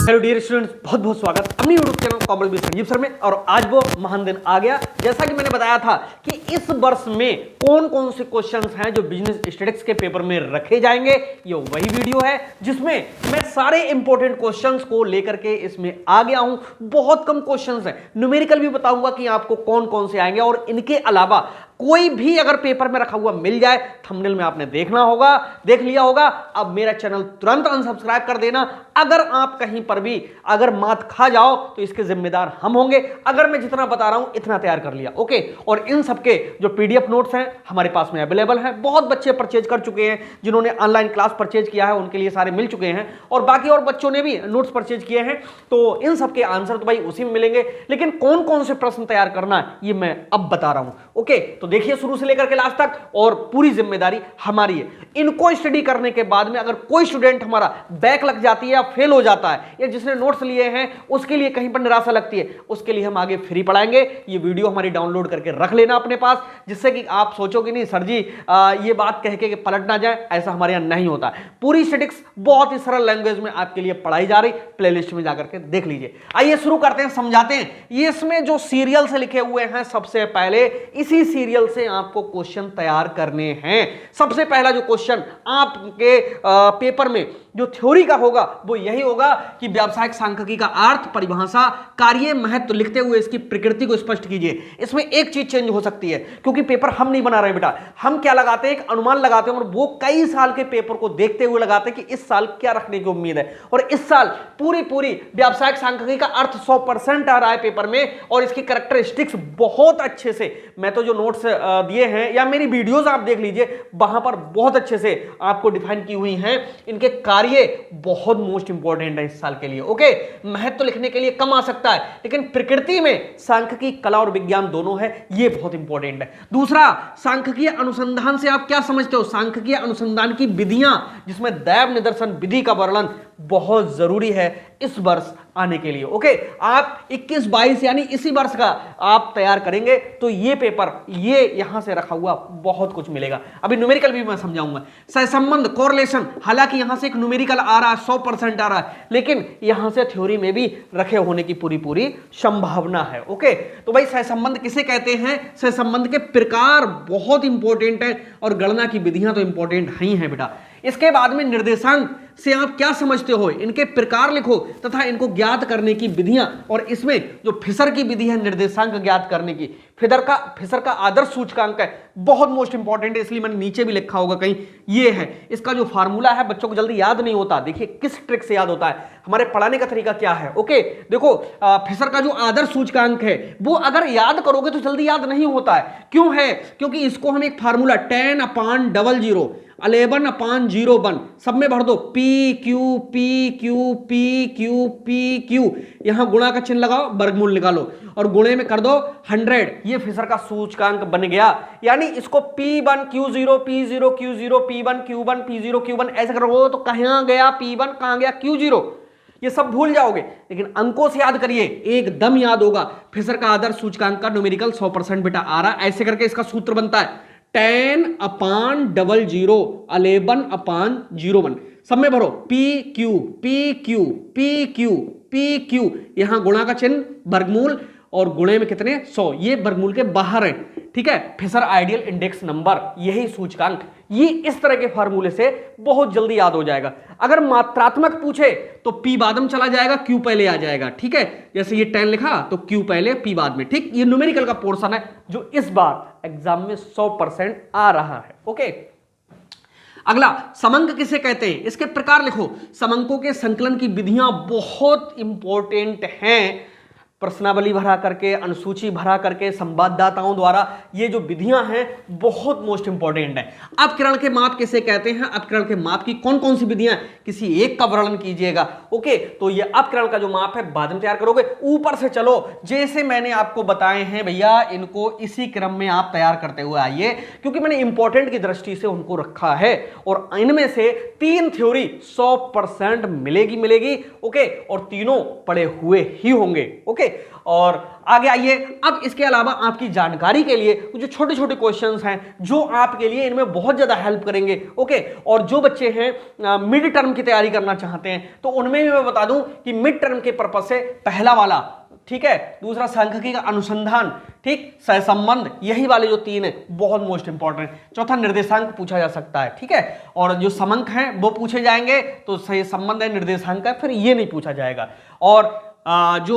Hello dear students, बहुत बहुत स्वागत अपनी YouTube channel commerce Sanjeev sir में। और आज वो महान दिन आ गया, जैसा कि मैंने बताया था कि इस वर्ष में कौन कौन से क्वेश्चंस हैं जो बिजनेस स्टैटिस्टिक्स के पेपर में रखे जाएंगे। ये वही वीडियो है जिसमें मैं सारे इंपॉर्टेंट क्वेश्चंस को लेकर के इसमें आ गया हूं। बहुत कम क्वेश्चंस हैं, न्यूमेरिकल भी बताऊंगा कि आपको कौन कौन से आएंगे, और इनके अलावा कोई भी अगर पेपर में रखा हुआ मिल जाए, थंबनेल में आपने देखना होगा, देख लिया होगा। अब मेरा चैनल तुरंत अनसब्सक्राइब कर देना। अगर आप कहीं पर भी अगर मात खा जाओ तो इसके जिम्मेदार हम होंगे। अगर मैं जितना बता रहा हूं इतना तैयार कर लिया, ओके। और इन सबके जो पीडीएफ नोट्स हैं हमारे पास में अवेलेबल हैं। बहुत बच्चे परचेज कर चुके हैं, जिन्होंने ऑनलाइन क्लास परचेज किया है उनके लिए सारे मिल चुके हैं, और बाकी और बच्चों ने भी नोट्स परचेज किए हैं। तो इन सबके आंसर तो भाई उसी में मिलेंगे, लेकिन कौन कौन से प्रश्न तैयार करना है ये मैं अब बता रहा हूं, ओके। तो देखिए शुरू से लेकर के लास्ट तक, और पूरी जिम्मेदारी हमारी है। इनको स्टडी करने के बाद में अगर कोई स्टूडेंट हमारा बैक लग जाती है या फेल हो जाता है, या जिसने नोट्स लिए हैं उसके लिए कहीं पर निराशा लगती है, उसके लिए हम आगे फ्री पढ़ाएंगे। ये वीडियो हमारी डाउनलोड करके रख लेना अपने पास, जिससे कि आप सोचोगे नहीं सर जी ये बात कह के पलट ना जाए। ऐसा हमारे यहां नहीं होता। पूरी स्टैटिस्टिक्स बहुत ही सरल लैंग्वेज में आपके लिए पढ़ाई जा रही, प्लेलिस्ट में जाकर के देख लीजिए। आइए शुरू करते हैं, समझाते हैं। ये इसमें जो सीरियल से लिखे हुए हैं, सबसे पहले इसी सीरियल से आपको क्वेश्चन तैयार करने हैं। सबसे पहला जो क्वेश्चन आपके पेपर में जो थ्योरी का होगा वो यही होगा कि व्यावसायिक सांख्यिकी का अर्थ, परिभाषा, कार्य, महत्व लिखते हुए इसकी प्रकृति को स्पष्ट कीजिए। इसमें एक चीज चेंज हो सकती है, क्योंकि पेपर हम नहीं बना रहे बेटा। हम क्या लगाते हैं, एक अनुमान लगाते हैं, और वो कई साल के पेपर को देखते हुए लगाते हैं कि इस साल क्या रखने की उम्मीद है। और इस साल पूरी व्यावसायिक सांख्यिकी का अर्थ 100% आ रहा है पेपर में, और इसकी कैरेक्टरिस्टिक्स बहुत अच्छे से, मैं तो जो नोट्स दिए हैं या मेरी वीडियोस आप देख लीजिए, वहां पर बहुत अच्छे से आपको डिफाइन की हुई हैं। इनके कार्य बहुत मोस्ट इंपॉर्टेंट है इस साल के लिए, ओके। महत्व तो लिखने के लिए कम आ सकता है, लेकिन प्रकृति में सांख्यिकी, कला और विज्ञान दोनों है, ये बहुत इंपॉर्टेंट है। दूसरा, सांख्यिकीय अनुसंधान से आप क्या समझते हो? सांख्यिकीय अनुसंधान की विधियां, जिसमें दैव निदर्शन विधि का वर्णन बहुत जरूरी है इस वर्ष आने के लिए, ओके। आप 21-22 यानी इसी वर्ष का आप तैयार करेंगे तो ये पेपर, ये यहां से रखा हुआ बहुत कुछ मिलेगा। अभी न्यूमेरिकल भी मैं समझाऊंगा। सहसंबंध, कोरिलेशन, हालांकि यहां से एक न्यूमेरिकल आ रहा है, 100% आ रहा है, लेकिन यहां से थ्योरी में भी रखे होने की पूरी संभावना है, ओके। तो भाई सहसंबंध किसे कहते हैं? सहसंबंध के प्रकार बहुत इंपॉर्टेंट है, और गणना की विधियां तो इंपॉर्टेंट ही हैं बेटा। इसके बाद में निर्देशांक से आप क्या समझते हो? इनके प्रकार लिखो तथा इनको ज्ञात करने की विधियां, और इसमें जो फिशर की विधि है निर्देशांक ज्ञात करने की, फिशर का आदर्श सूचकांक है, बहुत मोस्ट इंपॉर्टेंट है, इसलिए मैंने नीचे भी लिखा होगा कहीं, ये है। इसका जो फार्मूला है बच्चों को जल्दी याद नहीं होता। देखिए किस ट्रिक से याद होता है, हमारे पढ़ाने का तरीका क्या है, ओके। देखो फिशर का जो आदर्श सूचकांक है वो अगर याद करोगे तो जल्दी याद नहीं होता है। क्यों है? क्योंकि इसको हम एक फार्मूला 10/00 11/01 सब में भर दो, P Q P Q P Q P Q, यहां गुणा का चिन्ह लगाओ, वर्गमूल निकालो और गुणे में कर दो 100। ये फिशर का सूचकांक बन गया। यानी इसको P1 Q0 P0 Q0 P1 Q1 P0 Q1 ऐसे करोगे तो कहां गया P1, कहां गया Q0, ये सब भूल जाओगे, लेकिन अंकों से याद करिए, एकदम याद होगा। फिशर का आदर्श सूचकांक का न्यूमेरिकल 100% बेटा आ रहा है। ऐसे करके इसका सूत्र बनता है 10/00 11/01 सब में भरो, P Q P Q P Q P Q, यहां गुणा का चिन्ह, वर्गमूल, और गुणे में कितने 100, ये वर्गमूल के बाहर है, ठीक है। फिशर आइडियल इंडेक्स नंबर, यही सूचकांक, ये इस तरह के फार्मूले से बहुत जल्दी याद हो जाएगा। अगर मात्रात्मक पूछे तो P बाद में चला जाएगा, Q पहले आ जाएगा, ठीक है। जैसे ये 10 लिखा तो Q पहले P बाद में, ठीक। ये न्यूमेरिकल का पोर्शन है जो इस बार एग्जाम में 100% आ रहा है, ओके। अगला, समंक किसे कहते हैं? इसके प्रकार लिखो। समंकों के संकलन की विधियां बहुत इंपॉर्टेंट हैं। प्रश्नावली भरा करके, अनुसूची भरा करके, संवाददाताओं द्वारा, ये जो विधियां हैं बहुत मोस्ट इंपॉर्टेंट है। अपकिरण के माप किसे कहते हैं? अपकिरण के माप की कौन कौन सी विधियां, किसी एक का वर्णन कीजिएगा, ओके। तो ये अपकिरण का जो माप है बाद में तैयार करोगे। ऊपर से चलो, जैसे मैंने आपको बताए हैं भैया, इनको इसी क्रम में आप तैयार करते हुए आइए, क्योंकि मैंने इंपॉर्टेंट की दृष्टि से उनको रखा है। और इनमें से 3 थ्योरी 100% मिलेगी, ओके, और तीनों पढ़े हुए ही होंगे, ओके। और आगे आइए, अब इसके अलावा आपकी जानकारी के लिए जो छोटे छोटे क्वेश्चंस हैं जो आपके लिए इनमें बहुत ज्यादा हेल्प करेंगे। ओके, और जो बच्चे हैं मिड टर्म की तैयारी करना चाहते हैं तो उनमें भी मैं बता दूं कि मिड टर्म के पर्पज से पहला वाला, ठीक है, दूसरा सांख्यिकी का अनुसंधान, ठीक, सहसंबंध, यही वाले जो तीन है बहुत मोस्ट इंपॉर्टेंट। चौथा निर्देशांक पूछा जा सकता है, ठीक है, और जो समंक हैं वो पूछे जाएंगे, तो सहसंबंध है, निर्देशांक है, फिर ये नहीं पूछा जाएगा। और जो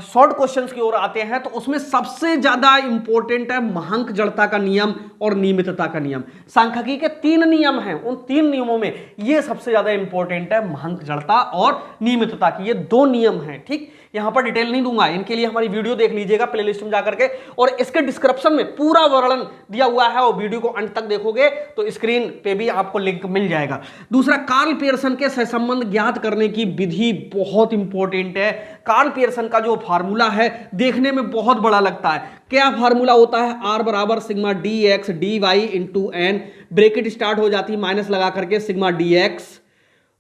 शॉर्ट क्वेश्चंस की ओर आते हैं तो उसमें सबसे ज्यादा इंपॉर्टेंट है महांक जड़ता का नियम और नियमितता का नियम। सांख्यिकी के 3 नियम हैं, उन 3 नियमों में ये सबसे ज्यादा इंपॉर्टेंट है महांक जड़ता और नियमितता की, ये 2 नियम हैं। ठीक, यहां पर डिटेल नहीं दूंगा, इनके लिए हमारी वीडियो देख लीजिएगा प्लेलिस्ट में जाकर के, और इसके डिस्क्रिप्शन में पूरा वर्णन दिया हुआ है, और वीडियो को अंत तक देखोगे तो स्क्रीन पे भी आपको लिंक मिल जाएगा। दूसरा, कार्ल पियर्सन के सहसंबंध ज्ञात करने की विधि बहुत इंपॉर्टेंट है। कार्ल पियर्सन का जो फार्मूला है देखने में बहुत बड़ा लगता है। क्या फार्मूला होता है? R बराबर sigma d x d y into n, bracket start हो जाती है माइनस लगा करके sigma d x,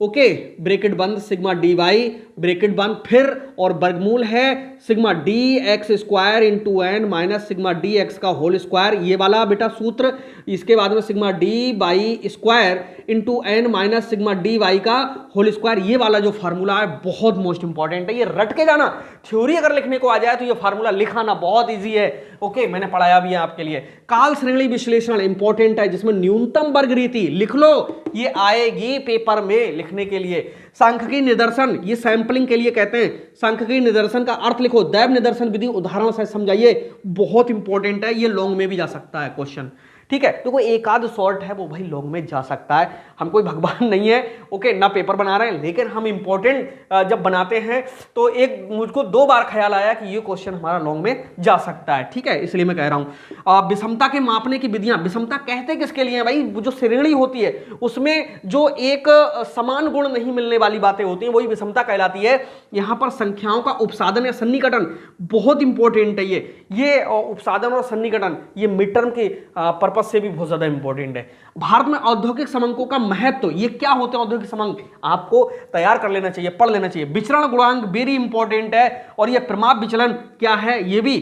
okay, bracket बंद, सिग्मा डी वाई, ब्रेकेट बंद, फिर और वर्गमूल है sigma d x square into n minus sigma d x का होल स्क्वायर, ये वाला बेटा सूत्र। इसके बाद में sigma d y square into n minus sigma d y का होल स्क्वायर, ये वाला जो फार्मूला है बहुत मोस्ट इंपॉर्टेंट है, ये रट के जाना। थ्योरी अगर लिखने को आ जाए तो ये फार्मूला लिखाना बहुत ईजी है। ओके, मैंने पढ़ाया भी है आपके लिए। काल श्रेणी विश्लेषण इंपॉर्टेंट है, जिसमें न्यूनतम वर्ग रीति लिख लो, ये आएगी पेपर में लिखने के लिए। सांख्यिकी निदर्शन, ये सैंपलिंग के लिए कहते हैं। सांख्यिकी निदर्शन का अर्थ लिखो, दैव निदर्शन विधि उदाहरण से समझाइए, बहुत इंपॉर्टेंट है, ये लॉन्ग में भी जा सकता है क्वेश्चन। ठीक है, तो कोई एक आध शॉर्ट है वो भाई लॉन्ग में जा सकता है, हम कोई भगवान नहीं है, ओके, ना पेपर बना रहे हैं, लेकिन हम इंपॉर्टेंट जब बनाते हैं तो एक मुझको 2 बार ख्याल आया कि ये क्वेश्चन हमारा लॉन्ग में जा सकता है। ठीक है, इसलिए मैं कह रहा हूं। विषमता के मापने की विधियां, विषमता कहते किसके लिए है भाई? वो जो श्रेणी होती है उसमें जो एक समान गुण नहीं मिलने वाली बातें होती हैं वही विषमता कहलाती है। यहां पर संख्याओं का उपसाधन या सन्निकटन बहुत इंपॉर्टेंट है। ये उपसाधन और सन्निकटन ये मिड टर्म के पर्पज से भी बहुत ज्यादा इंपॉर्टेंट है। भारत में औद्योगिक समंकों का महत्व, ये क्या होते हैं औद्योगिक समंक, आपको तैयार कर लेना चाहिए, पढ़ लेना चाहिए। विचरण गुणांक वेरी इंपॉर्टेंट है, और ये प्रमाप विचलन क्या है ये भी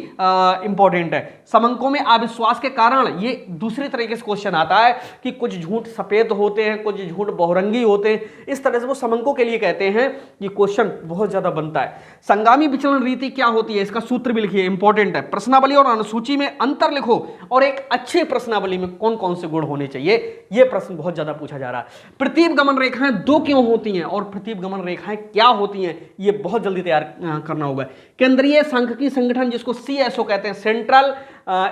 इंपॉर्टेंट है। समंकों में अविश्वास के कारण, ये दूसरे तरीके से क्वेश्चन आता है कि कुछ झूठ सफेद होते हैं, कुछ झूठ बहुरंगी होते हैं, इस तरह से वो समंकों के लिए कहते हैं। ये क्वेश्चन बहुत ज्यादा बनता है। संगामी विचलन रीति क्या होती है, इसका सूत्र भी लिखिए, इंपॉर्टेंट है। प्रश्नावली और अनुसूची में अंतर लिखो, और एक अच्छे प्रश्नावली में कौन कौन से गुण होने चाहिए, यह प्रश्न बहुत ज्यादा पूछा जा रहा है। प्रतीप गमन रेखाएं 2 क्यों होती हैं और प्रतीप गमन रेखाएं क्या होती हैं, यह बहुत जल्दी तैयार करना होगा। केंद्रीय सांख्यिकी संगठन, जिसको CSO कहते हैं, सेंट्रल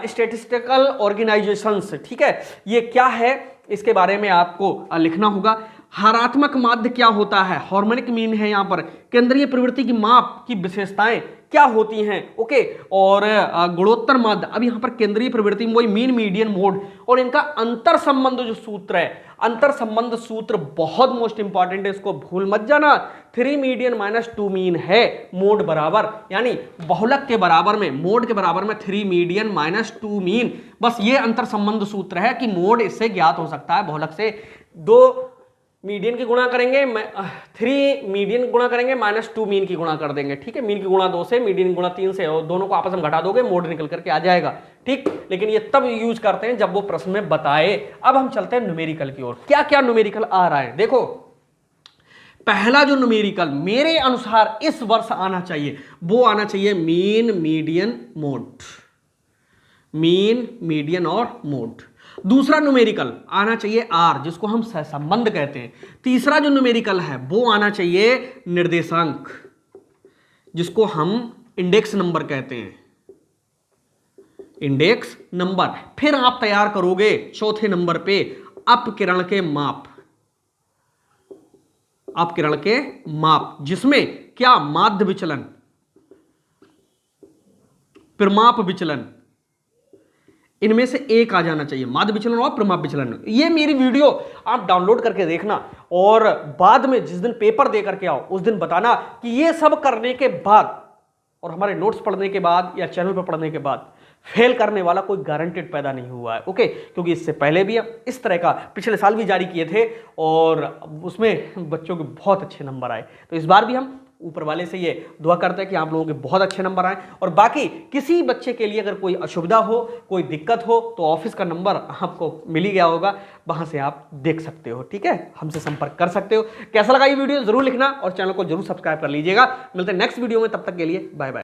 स्टैटिस्टिकल ऑर्गेनाइजेशंस, ठीक है, ये क्या है इसके बारे में आपको लिखना होगा। हारात्मक माध्य क्या होता है, हार्मोनिक मीन है यहां पर। केंद्रीय प्रवृत्ति की माप की विशेषताएं क्या होती हैं, ओके, और गुणोत्तर माध्य, अब यहां पर केंद्रीय प्रवृत्ति में वही मीन, मीडियन, मोड, और इनका अंतर संबंध जो सूत्र है, अंतर संबंध सूत्र बहुत मोस्ट इंपॉर्टेंट है, इसको भूल मत जाना। 3 मीडियन माइनस 2 मीन है, मोड बराबर, यानी बहुलक के बराबर में, मोड के बराबर में 3 मीडियन माइनस 2 मीन, बस ये अंतर संबंध सूत्र है कि मोड इससे ज्ञात हो सकता है बहुलक से। 2 मीडियन की गुणा करेंगे, 3 मीडियन गुणा करेंगे माइनस 2 मीन की गुणा कर देंगे। ठीक है, मीन की गुणा 2 से, मीडियन की गुणा 3 से, और दोनों को आपस में घटा दोगे, मोड निकल करके आ जाएगा। ठीक, लेकिन ये तब यूज करते हैं जब वो प्रश्न में बताए। अब हम चलते हैं न्यूमेरिकल की ओर। क्या क्या न्यूमेरिकल आ रहा है, देखो। पहला जो न्यूमेरिकल मेरे अनुसार इस वर्ष आना चाहिए वो आना चाहिए mean, median, mode, mean, median और मोड। दूसरा न्यूमेरिकल आना चाहिए R, जिसको हम सहसंबंध कहते हैं। तीसरा जो न्यूमेरिकल है वो आना चाहिए निर्देशांक, जिसको हम इंडेक्स नंबर कहते हैं, इंडेक्स नंबर। फिर आप तैयार करोगे चौथे नंबर पे अपकिरण के माप, अपकिरण के माप, जिसमें क्या, माध्य विचलन, प्रमाप विचलन, इनमें से एक आ जाना चाहिए, माध्य विचलन और प्रमाप विचलन। ये मेरी वीडियो आप डाउनलोड करके देखना, और बाद में जिस दिन पेपर दे करके आओ उस दिन बताना कि ये सब करने के बाद और हमारे नोट्स पढ़ने के बाद या चैनल पर पढ़ने के बाद फेल करने वाला कोई गारंटेड पैदा नहीं हुआ है। ओके, क्योंकि इससे पहले भी इस तरह का पिछले साल भी जारी किए थे और उसमें बच्चों के बहुत अच्छे नंबर आए, तो इस बार भी हम ऊपर वाले से ये दुआ करते हैं कि आप लोगों के बहुत अच्छे नंबर आए। और बाकी किसी बच्चे के लिए अगर कोई असुविधा हो, कोई दिक्कत हो, तो ऑफिस का नंबर आपको मिल ही गया होगा, वहां से आप देख सकते हो। ठीक है, हमसे संपर्क कर सकते हो। कैसा लगा ये वीडियो जरूर लिखना और चैनल को जरूर सब्सक्राइब कर लीजिएगा। मिलते हैं नेक्स्ट वीडियो में, तब तक के लिए बाय बाय।